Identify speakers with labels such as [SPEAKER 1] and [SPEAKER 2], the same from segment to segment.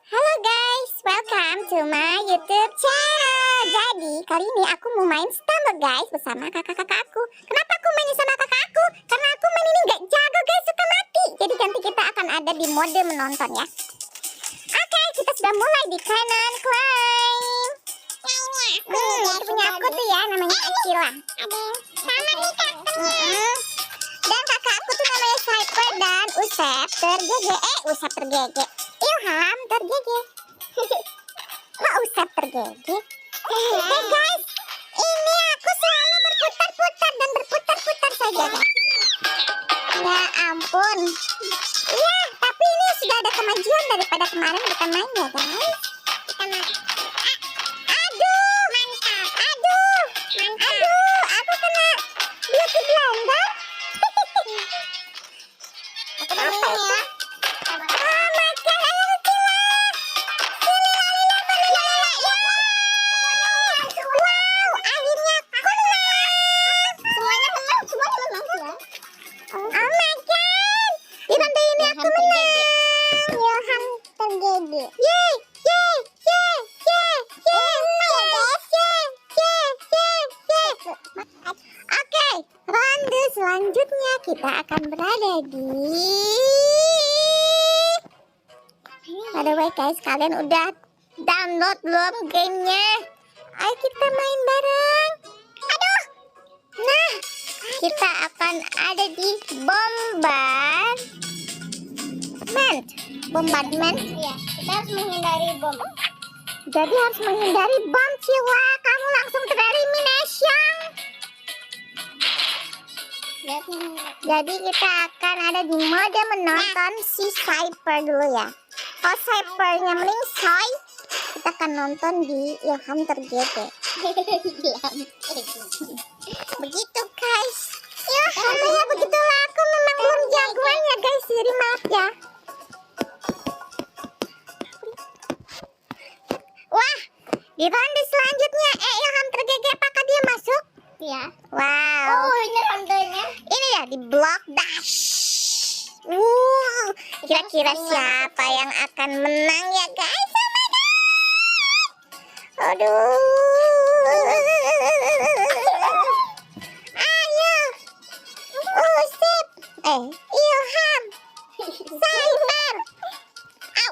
[SPEAKER 1] Halo guys, welcome to my YouTube channel. Jadi kali ini aku mau main Stumble guys bersama kakak-kakakku. Kenapa aku main sama kakakku? Karena aku main ini gak jago guys, suka mati. Jadi nanti kita akan ada di mode menonton ya. Oke, kita sudah mulai di kanan climb. Itu punya aku tuh ya, namanya Akila. Sama nih kakaknya. Dan kakakku tuh namanya Cyper dan Usep tergege. Usep tergege. Ilham tergege. Kok Usep tergege? Guys, ini aku selalu berputar-putar dan berputar-putar saja guys. Ya ampun. Ya, tapi ini sudah ada kemajuan daripada kemarin kita main ya guys. Aduh, mantap. Aduh, aku kena beauty blender. Aku apa ya? Selanjutnya kita akan berada di by the way guys, kalian udah download belum gamenya? Ayo kita main bareng. Aduh. Nah, kita akan ada di bombardment.
[SPEAKER 2] Iya, kita harus menghindari bom.
[SPEAKER 1] Jadi harus menghindari bom, Ciwa. Kamu langsung terelimination. Jadi kita akan ada di mode menonton si Cyper dulu ya. Kalau Cypernya melingsoy, kita akan nonton di Ilham tergege. Begitu guys. Ilham ya begitulah, aku memang belum jagoan ya guys, jadi maaf ya. Wah, di ronde selanjutnya Ilham tergege, apakah dia masuk?
[SPEAKER 2] Iya.
[SPEAKER 1] Wow.
[SPEAKER 2] Oh, ini rondenya.
[SPEAKER 1] Ini ya di block dash. Kira-kira siapa yang akan menang ya guys? Oh my god. Aduh. Ayo. Usep. Ilham. Cyper. Au,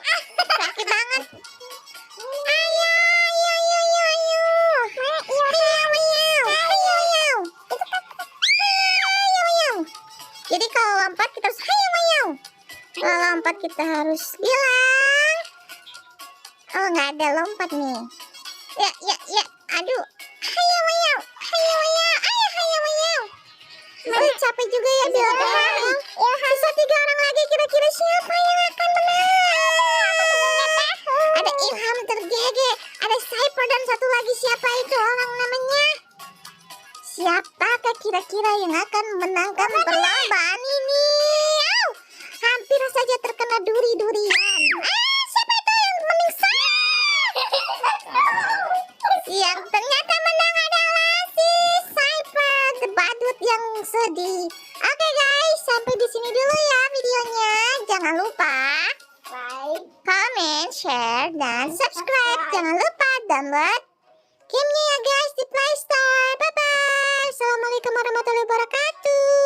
[SPEAKER 1] sakit banget. Jadi kalau lompat kita harus hayau. Kalau lompat kita harus bilang. Oh, nggak ada lompat nih. Ya. Aduh. Hayau. Aduh, capek juga ya bilang. Sisa 3 orang lagi, kira-kira siapa yang akan menang? Ada Ilham tergege, ada Cyper dan satu lagi siapa itu orang namanya? Siapakah kira-kira yang akan menangkan perlombaan ini? Hampir saja terkena duri-durian. Siapa itu yang meningsah? Yang ternyata menang adalah si Cyper, the badut yang sedih. Oke guys, sampai di sini dulu ya videonya. Jangan lupa
[SPEAKER 2] Like,
[SPEAKER 1] comment, share, dan subscribe. Jangan lupa download gamenya ya guys di Play Store. Bye bye. Assalamualaikum warahmatullahi wabarakatuh.